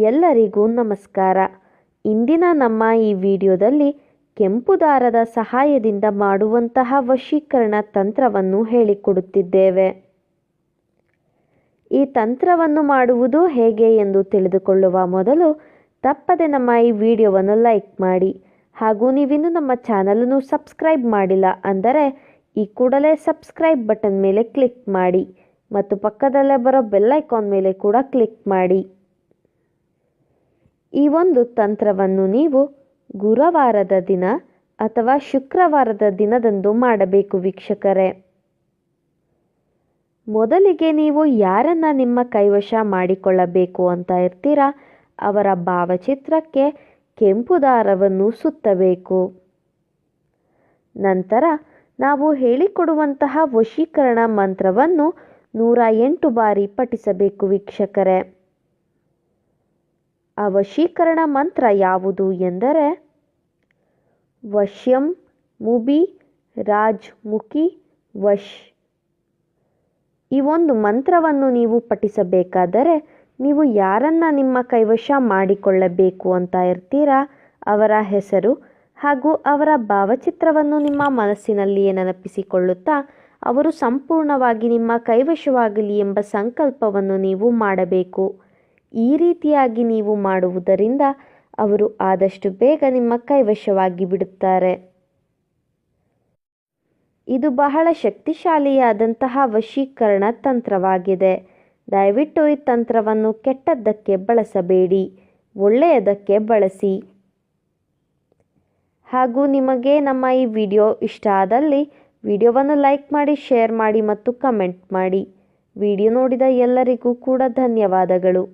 ಎಲ್ಲರಿಗೂ ನಮಸ್ಕಾರ. ಇಂದಿನ ನಮ್ಮ ಈ ವಿಡಿಯೋದಲ್ಲಿ ಕೆಂಪು ದಾರದ ಸಹಾಯದಿಂದ ಮಾಡುವಂತಹ ವಶೀಕರಣ ತಂತ್ರವನ್ನು ಹೇಳಿಕೊಡುತ್ತಿದ್ದೇವೆ. ಈ ತಂತ್ರವನ್ನು ಮಾಡುವುದು ಹೇಗೆ ಎಂದು ತಿಳಿದುಕೊಳ್ಳುವ ಮೊದಲು ತಪ್ಪದೆ ನಮ್ಮ ಈ ವಿಡಿಯೋವನ್ನು ಲೈಕ್ ಮಾಡಿ, ಹಾಗೂ ನೀವಿನ್ನೂ ನಮ್ಮ ಚಾನಲನ್ನು ಸಬ್ಸ್ಕ್ರೈಬ್ ಮಾಡಿಲ್ಲ ಅಂದರೆ ಈ ಕೂಡಲೇ ಸಬ್ಸ್ಕ್ರೈಬ್ ಬಟನ್ ಮೇಲೆ ಕ್ಲಿಕ್ ಮಾಡಿ ಮತ್ತು ಪಕ್ಕದಲ್ಲೇ ಬರೋ ಬೆಲ್ ಐಕಾನ್ ಮೇಲೆ ಕೂಡ ಕ್ಲಿಕ್ ಮಾಡಿ. ಈ ಒಂದು ತಂತ್ರವನ್ನು ನೀವು ಗುರುವಾರದ ದಿನ ಅಥವಾ ಶುಕ್ರವಾರದ ದಿನದಂದು ಮಾಡಬೇಕು ವೀಕ್ಷಕರೇ. ಮೊದಲಿಗೆ ನೀವು ಯಾರನ್ನ ನಿಮ್ಮ ಕೈವಶ ಮಾಡಿಕೊಳ್ಳಬೇಕು ಅಂತ ಇರ್ತೀರಾ ಅವರ ಭಾವಚಿತ್ರಕ್ಕೆ ಕೆಂಪು ದಾರವನ್ನು ಸುತ್ತಬೇಕು. ನಂತರ ನಾವು ಹೇಳಿಕೊಡುವಂತಹ ವಶೀಕರಣ ಮಂತ್ರವನ್ನು 108 ಬಾರಿ ಪಠಿಸಬೇಕು ವೀಕ್ಷಕರೇ. ಆ ವಶೀಕರಣ ಮಂತ್ರ ಯಾವುದು ಎಂದರೆ ವಶ್ಯಂ ಮುಬಿ ರಾಜ್ ಮುಖಿ ವಶ್. ಈ ಒಂದು ಮಂತ್ರವನ್ನು ನೀವು ಪಠಿಸಬೇಕಾದರೆ ನೀವು ಯಾರನ್ನ ನಿಮ್ಮ ಕೈವಶ ಮಾಡಿಕೊಳ್ಳಬೇಕು ಅಂತ ಇರ್ತೀರಾ ಅವರ ಹೆಸರು ಹಾಗೂ ಅವರ ಭಾವಚಿತ್ರವನ್ನು ನಿಮ್ಮ ಮನಸ್ಸಿನಲ್ಲಿಯೇ ನೆನಪಿಸಿಕೊಳ್ಳುತ್ತಾ ಅವರು ಸಂಪೂರ್ಣವಾಗಿ ನಿಮ್ಮ ಕೈವಶವಾಗಲಿ ಎಂಬ ಸಂಕಲ್ಪವನ್ನು ನೀವು ಮಾಡಬೇಕು. ಈ ರೀತಿಯಾಗಿ ನೀವು ಮಾಡುವುದರಿಂದ ಅವರು ಆದಷ್ಟು ಬೇಗ ನಿಮ್ಮ ಕೈವಶವಾಗಿ ಬಿಡುತ್ತಾರೆ. ಇದು ಬಹಳ ಶಕ್ತಿಶಾಲಿಯಾದಂತಹ ವಶೀಕರಣ ತಂತ್ರವಾಗಿದೆ. ದಯವಿಟ್ಟು ಈ ತಂತ್ರವನ್ನು ಕೆಟ್ಟದ್ದಕ್ಕೆ ಬಳಸಬೇಡಿ, ಒಳ್ಳೆಯದಕ್ಕೆ ಬಳಸಿ. ಹಾಗೂ ನಿಮಗೆ ನಮ್ಮ ಈ ವಿಡಿಯೋ ಇಷ್ಟ ಆದಲ್ಲಿ ವಿಡಿಯೋವನ್ನು ಲೈಕ್ ಮಾಡಿ, ಶೇರ್ ಮಾಡಿ ಮತ್ತು ಕಮೆಂಟ್ ಮಾಡಿ. ವಿಡಿಯೋ ನೋಡಿದ ಎಲ್ಲರಿಗೂ ಕೂಡ ಧನ್ಯವಾದಗಳು.